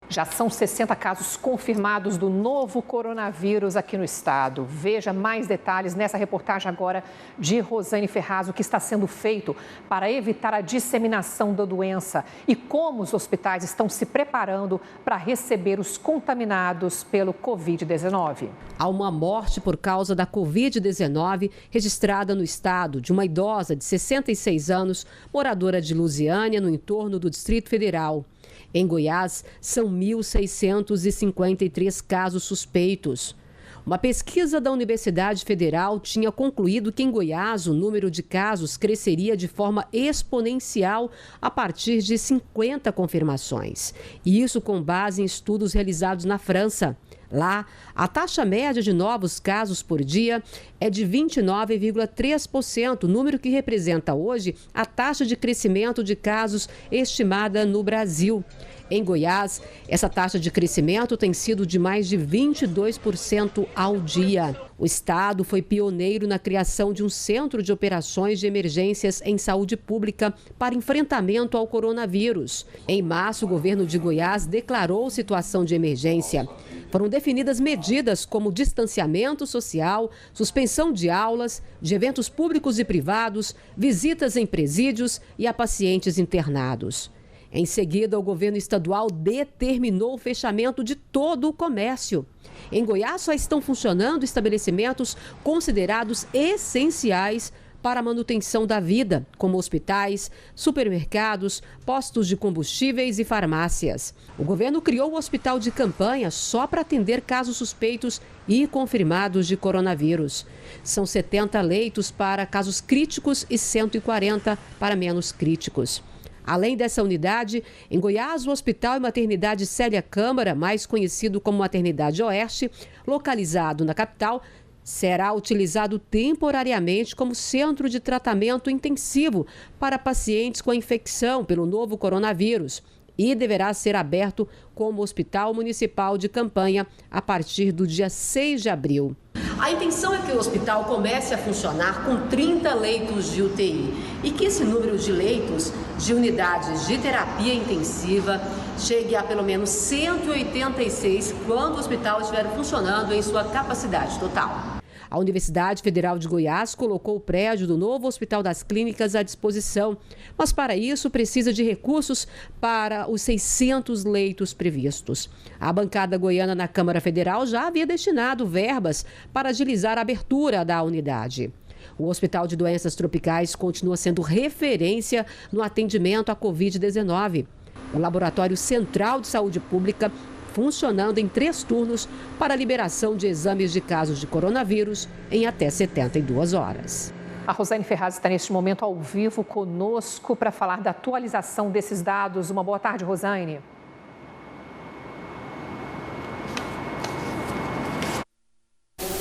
Já são 60 casos confirmados do novo coronavírus aqui no estado. Veja mais detalhes nessa reportagem agora de Rosane Ferraz, o que está sendo feito para evitar a disseminação da doença e como os hospitais estão se preparando para receber os contaminados pelo Covid-19. Há uma morte por causa da Covid-19 registrada no estado de uma idosa de 66 anos, moradora de Lusiânia, no entorno do Distrito Federal. Em Goiás, são 1.653 casos suspeitos. Uma pesquisa da Universidade Federal tinha concluído que em Goiás o número de casos cresceria de forma exponencial a partir de 50 confirmações. E isso com base em estudos realizados na França. Lá, a taxa média de novos casos por dia é de 29,3%, número que representa hoje a taxa de crescimento de casos estimada no Brasil. Em Goiás, essa taxa de crescimento tem sido de mais de 22% ao dia. O estado foi pioneiro na criação de um centro de operações de emergências em saúde pública para enfrentamento ao coronavírus. Em março, o governo de Goiás declarou situação de emergência. Foram definidas medidas como distanciamento social, suspensão de aulas, de eventos públicos e privados, visitas em presídios e a pacientes internados. Em seguida, o governo estadual determinou o fechamento de todo o comércio. Em Goiás, só estão funcionando estabelecimentos considerados essenciais para a manutenção da vida, como hospitais, supermercados, postos de combustíveis e farmácias. O governo criou o hospital de campanha só para atender casos suspeitos e confirmados de coronavírus. São 70 leitos para casos críticos e 140 para menos críticos. Além dessa unidade, em Goiás, o Hospital e Maternidade Célia Câmara, mais conhecido como Maternidade Oeste, localizado na capital, será utilizado temporariamente como centro de tratamento intensivo para pacientes com a infecção pelo novo coronavírus e deverá ser aberto como Hospital Municipal de Campanha a partir do dia 6 de abril. A intenção é que o hospital comece a funcionar com 30 leitos de UTI e que esse número de leitos de unidades de terapia intensiva chegue a pelo menos 186 quando o hospital estiver funcionando em sua capacidade total. A Universidade Federal de Goiás colocou o prédio do novo Hospital das Clínicas à disposição, mas para isso precisa de recursos para os 600 leitos previstos. A bancada goiana na Câmara Federal já havia destinado verbas para agilizar a abertura da unidade. O Hospital de Doenças Tropicais continua sendo referência no atendimento à Covid-19. O Laboratório Central de Saúde Pública funcionando em 3 turnos para a liberação de exames de casos de coronavírus em até 72 horas. A Rosane Ferraz está neste momento ao vivo conosco para falar da atualização desses dados. Uma boa tarde, Rosane.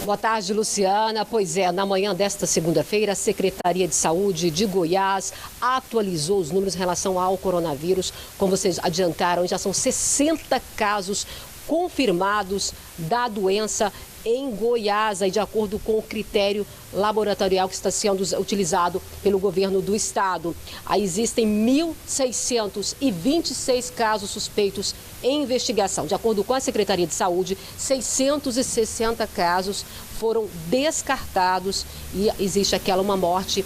Boa tarde, Luciana. Pois é, na manhã desta segunda-feira, a Secretaria de Saúde de Goiás atualizou os números em relação ao coronavírus. Como vocês adiantaram, já são 60 casos confirmados da doença em Goiás, aí de acordo com o critério laboratorial que está sendo utilizado pelo governo do estado. Aí existem 1.626 casos suspeitos em investigação. De acordo com a Secretaria de Saúde, 660 casos foram descartados e existe uma morte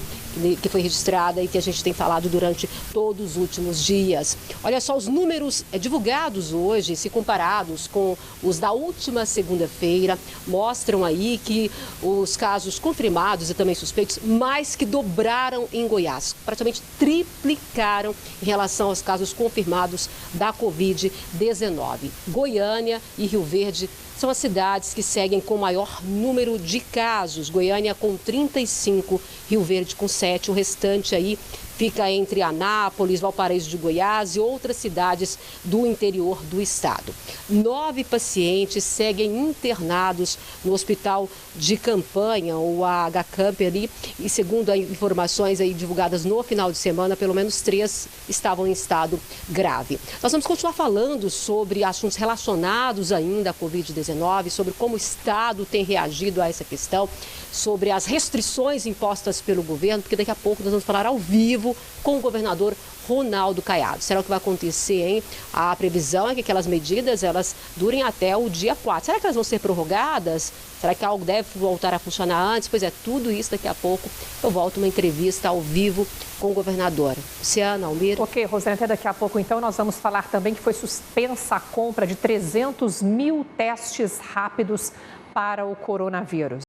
que foi registrada e que a gente tem falado durante todos os últimos dias. Olha só, os números divulgados hoje, se comparados com os da última segunda-feira, mostram aí que os casos confirmados e também suspeitos mais que dobraram em Goiás, praticamente triplicaram em relação aos casos confirmados da Covid-19. Goiânia e Rio Verde são as cidades que seguem com o maior número de casos. Goiânia com 35, Rio Verde com 7, o restante aí fica entre Anápolis, Valparaíso de Goiás e outras cidades do interior do estado. 9 pacientes seguem internados no hospital de campanha, o HCamp ali, e segundo informações aí divulgadas no final de semana, pelo menos 3 estavam em estado grave. Nós vamos continuar falando sobre assuntos relacionados ainda à Covid-19, sobre como o estado tem reagido a essa questão, sobre as restrições impostas pelo governo, porque daqui a pouco nós vamos falar ao vivo com o governador Ronaldo Caiado. Será o que vai acontecer, hein? A previsão é que aquelas medidas elas durem até o dia 4. Será que elas vão ser prorrogadas? Será que algo deve voltar a funcionar antes? Pois é, tudo isso daqui a pouco eu volto uma entrevista ao vivo com o governador. Luciana, Almir. Ok, Rosane, até daqui a pouco então nós vamos falar também que foi suspensa a compra de 300 mil testes rápidos para o coronavírus.